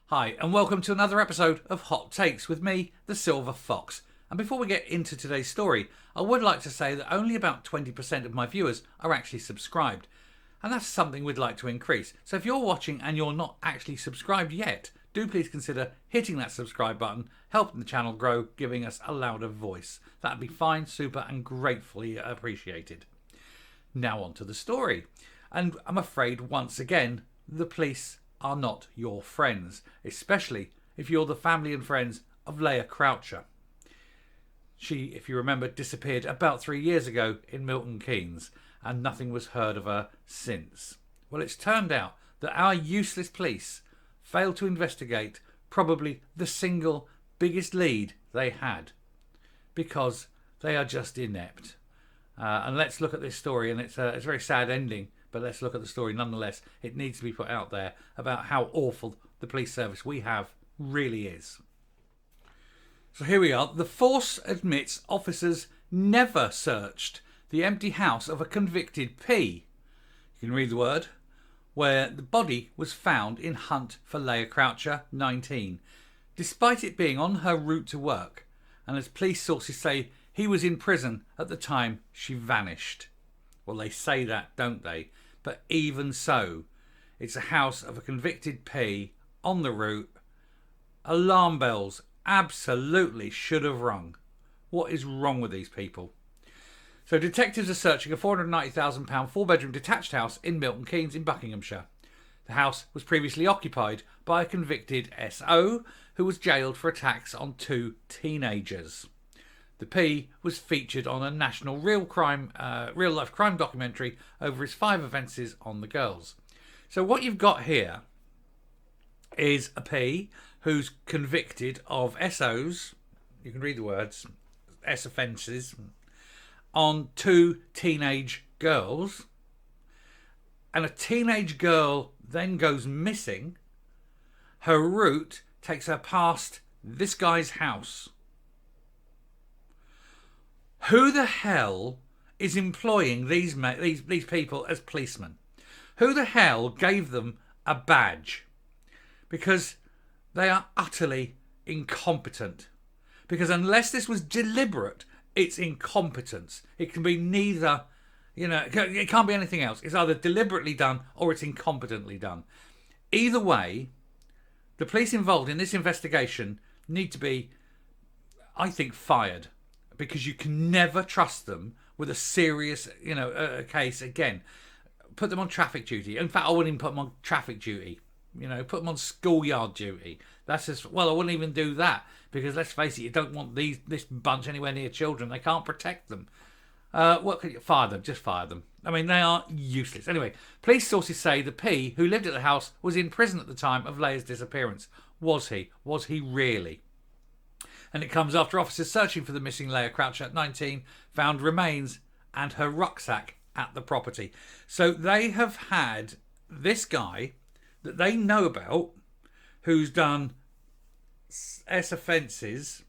Hi, and welcome to another episode of Hot Takes with me, the Silver Fox. And before we get into today's story, I would like to say that only about 20% of my viewers are actually subscribed. And that's something we'd like to increase. So if you're watching and you're not actually subscribed yet, do please consider hitting that subscribe button, helping the channel grow, giving us a louder voice. That'd be fine, super, and gratefully appreciated. Now on to the story. And I'm afraid, once again, the police are not your friends, especially if you're the family and friends of Leah Croucher. She, if you remember, disappeared about 3 years ago in Milton Keynes, and nothing was heard of her since. Well, it's turned out that our useless police failed to investigate probably the single biggest lead they had, because they are just inept. And let's look at this story, and it's a very sad ending, but let's look at the story nonetheless. It needs to be put out there about how awful the police service we have really is. So here we are. The force admits officers never searched the empty house of a convicted P. You can read the word. Where the body was found in hunt for Leah Croucher, 19, despite it being on her route to work. And as police sources say, he was in prison at the time she vanished. Well, they say that, don't they? But even so, it's a house of a convicted P on the route. Alarm bells absolutely should have rung. What is wrong with these people? So detectives are searching a £490,000 four-bedroom detached house in Milton Keynes in Buckinghamshire. The house was previously occupied by a convicted SO who was jailed for attacks on 2 teenagers. The P was featured on a national real-life crime documentary over his 5 offences on the girls. So what you've got here is a P who's convicted of SOs, you can read the words, S offences, on 2 teenage girls. And a teenage girl then goes missing. Her route takes her past this guy's house. Who the hell is employing these people as policemen? Who the hell gave them a badge? Because they are utterly incompetent. Because unless this was deliberate, it's incompetence. It can be neither, it can't be anything else. It's either deliberately done or it's incompetently done. Either way, the police involved in this investigation need to be, I think, fired. Because you can never trust them with a serious, case again. Put them on traffic duty. In fact, I wouldn't even put them on traffic duty. Put them on schoolyard duty. That's just, well, I wouldn't even do that. Because let's face it, you don't want this bunch anywhere near children. They can't protect them. What could you fire them? Just fire them. I mean, they are useless. Anyway, police sources say the P who lived at the house was in prison at the time of Leah's disappearance. Was he? Was he really? And it comes after officers searching for the missing Leah Croucher at 19 found remains and her rucksack at the property. So they have had this guy that they know about who's done S offences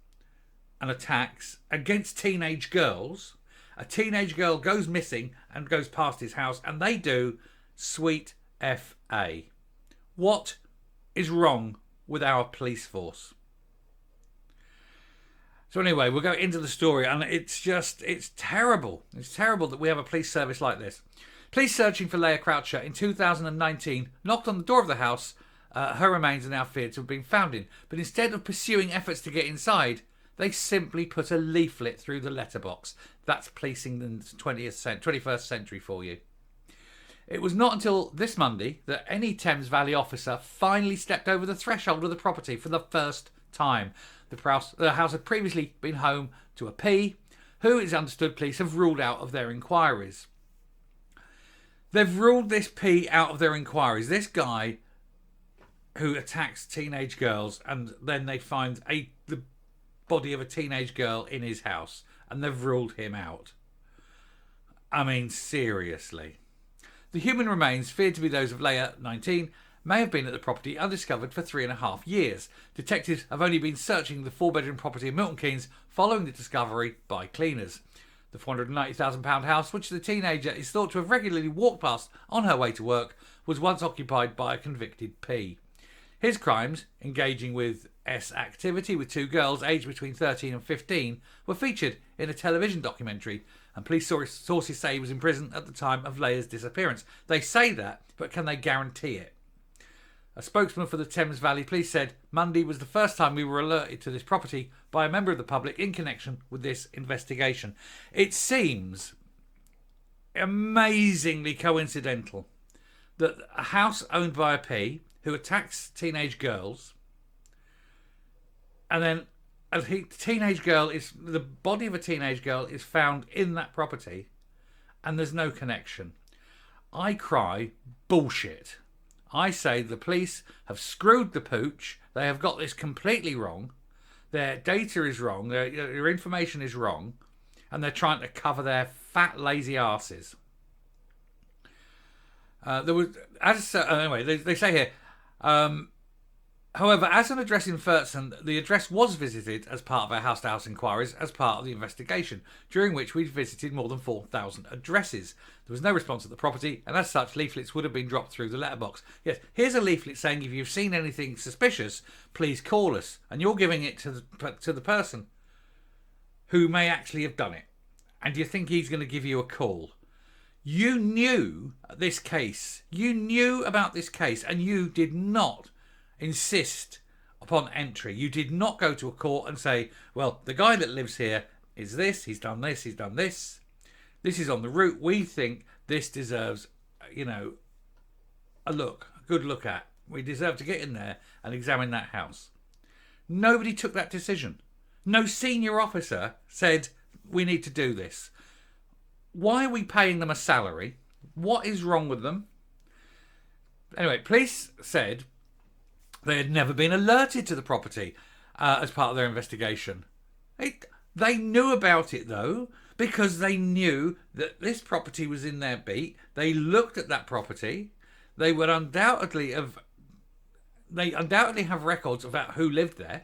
and attacks against teenage girls. A teenage girl goes missing and goes past his house, and they do sweet F.A. What is wrong with our police force? So anyway, we'll go into the story, and it's terrible. It's terrible that we have a police service like this. Police searching for Leah Croucher in 2019 knocked on the door of the house her remains are now feared to have been found in. But instead of pursuing efforts to get inside, they simply put a leaflet through the letterbox. That's policing the 21st century for you. It was not until this Monday that any Thames Valley officer finally stepped over the threshold of the property for the first time. The house had previously been home to a P, who it's understood police have ruled out of their inquiries. They've ruled this P out of their inquiries. This guy who attacks teenage girls, and then they find the body of a teenage girl in his house, and they've ruled him out. I mean, seriously. The human remains, feared to be those of Leah, 19, may have been at the property undiscovered for 3.5 years. Detectives have only been searching the 4-bedroom property in Milton Keynes following the discovery by cleaners. The £490,000 house, which the teenager is thought to have regularly walked past on her way to work, was once occupied by a convicted P. His crimes, engaging with activity with 2 girls aged between 13 and 15, were featured in a television documentary, and police sources say he was in prison at the time of Leah's disappearance. They say that, but can they guarantee it? A spokesman for the Thames Valley Police said, Monday was the first time we were alerted to this property by a member of the public in connection with this investigation. It seems amazingly coincidental that a house owned by a P who attacks teenage girls, and then the body of a teenage girl is found in that property, and there's no connection. I cry bullshit. I say the police have screwed the pooch. They have got this completely wrong. Their data is wrong. Their information is wrong. And they're trying to cover their fat, lazy arses. They say here, however, as an address in Furtson, the address was visited as part of our house-to-house inquiries as part of the investigation, during which we visited more than 4,000 addresses. There was no response at the property, and as such, leaflets would have been dropped through the letterbox. Yes, here's a leaflet saying if you've seen anything suspicious, please call us. And you're giving it to the person who may actually have done it. And you think he's going to give you a call. You knew this case. You knew about this case, and you did not insist upon entry. You did not go to a court and say, well, the guy that lives here is this, he's done this, he's done this. This is on the route. We think this deserves, a good look at. We deserve to get in there and examine that house. Nobody took that decision. No senior officer said, we need to do this. Why are we paying them a salary? What is wrong with them? Anyway, police said they had never been alerted to the property as part of their investigation. They knew about it, though, because they knew that this property was in their beat. They looked at that property. They would undoubtedly have records about who lived there.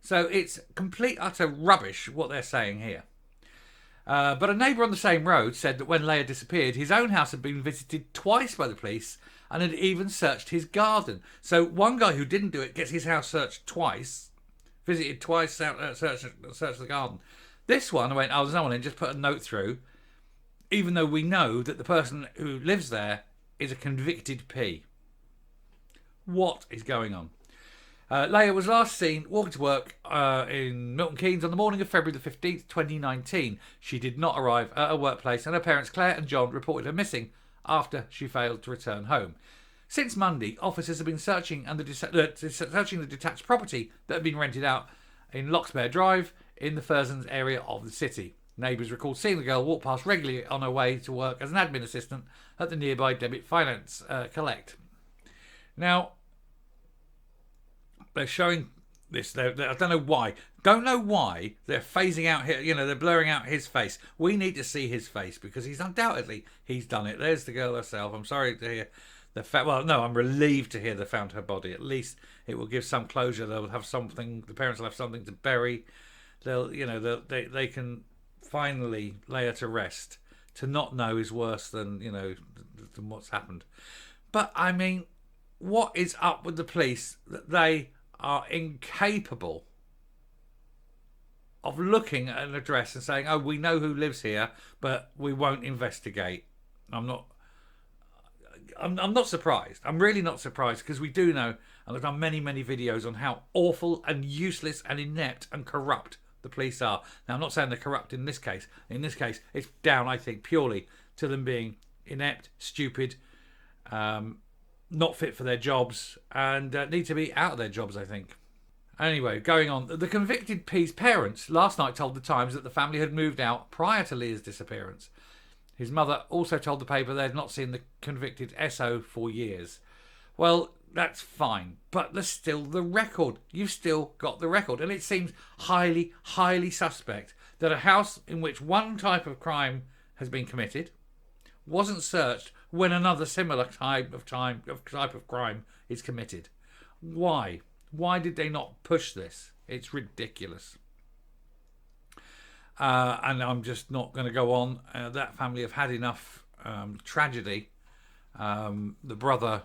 So it's complete, utter rubbish what they're saying here. But a neighbour on the same road said that when Leah disappeared, his own house had been visited twice by the police and had even searched his garden. So one guy who didn't do it gets his house searched twice, visited twice, searched the garden. This one, I went, there's no one in, just put a note through, even though we know that the person who lives there is a convicted P. What is going on? Leah was last seen walking to work in Milton Keynes on the morning of February the 15th, 2019. She did not arrive at her workplace, and her parents Claire and John reported her missing after she failed to return home. Since Monday, officers have been searching the detached property that had been rented out in Locksmere Drive in the Fursons area of the city. Neighbours recalled seeing the girl walk past regularly on her way to work as an admin assistant at the nearby Debit Finance Collect. Now, they're showing this. I don't know why. Don't know why they're phasing out here. They're blurring out his face. We need to see his face because he's done it. There's the girl herself. I'm sorry to hear I'm relieved to hear they found her body. At least it will give some closure. They'll have something. The parents will have something to bury. They can finally lay her to rest. To not know is worse than than what's happened. But I mean, what is up with the police that they are incapable of looking at an address and saying, we know who lives here, but we won't investigate? I'm not surprised. I'm really not surprised, because we do know, and I've done many, many videos on how awful and useless and inept and corrupt the police are. Now, I'm not saying they're corrupt in this case. In this case, it's down, I think, purely to them being inept, stupid, not fit for their jobs, and need to be out of their jobs, I think. Anyway, going on. The convicted P's parents last night told the Times that the family had moved out prior to Leah's disappearance. His mother also told the paper they had not seen the convicted SO for years. Well, that's fine, but there's still the record. You've still got the record, and it seems highly, highly suspect that a house in which one type of crime has been committed wasn't searched when another similar type of crime is committed. Why? Why did they not push this? It's ridiculous. And I'm just not going to go on. That family have had enough tragedy. The brother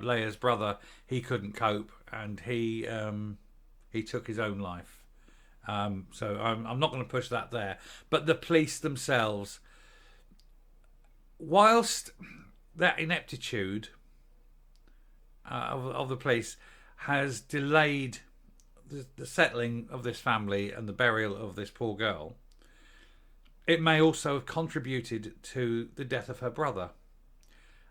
Leah's brother, he couldn't cope, and he took his own life. So I'm not going to push that there. But the police themselves, whilst that ineptitude of the police has delayed the settling of this family and the burial of this poor girl, it may also have contributed to the death of her brother.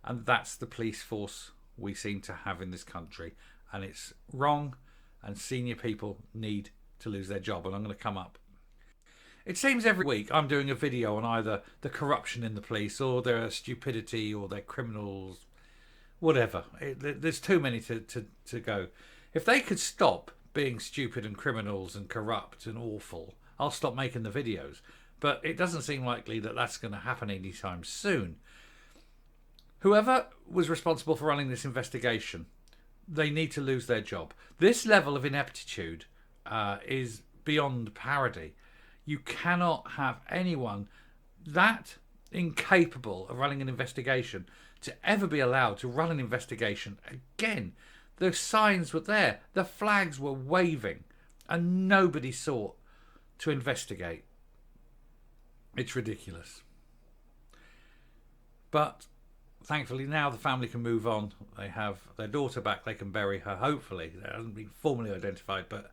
And that's the police force we seem to have in this country. And it's wrong, and senior people need to lose their job. And I'm going to come up. It seems every week I'm doing a video on either the corruption in the police or their stupidity or their criminals, whatever. There's too many to go. If they could stop being stupid and criminals and corrupt and awful, I'll stop making the videos. But it doesn't seem likely that that's going to happen anytime soon. Whoever was responsible for running this investigation, they need to lose their job. This level of ineptitude is beyond parody. You cannot have anyone that incapable of running an investigation to ever be allowed to run an investigation again. The signs were there, the flags were waving, and nobody sought to investigate. It's ridiculous. But thankfully now the family can move on. They have their daughter back. They can bury her, hopefully. It hasn't been formally identified, but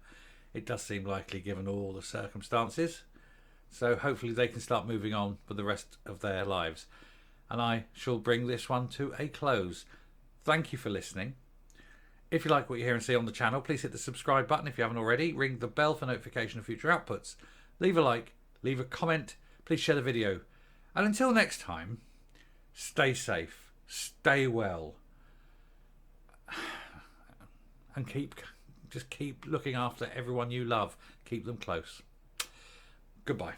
it does seem likely given all the circumstances. So hopefully they can start moving on with the rest of their lives. And I shall bring this one to a close. Thank you for listening. If you like what you hear and see on the channel, please hit the subscribe button if you haven't already. Ring the bell for notification of future outputs. Leave a like, leave a comment. Please share the video. And until next time, stay safe, stay well, and just keep looking after everyone you love. Keep them close. Goodbye.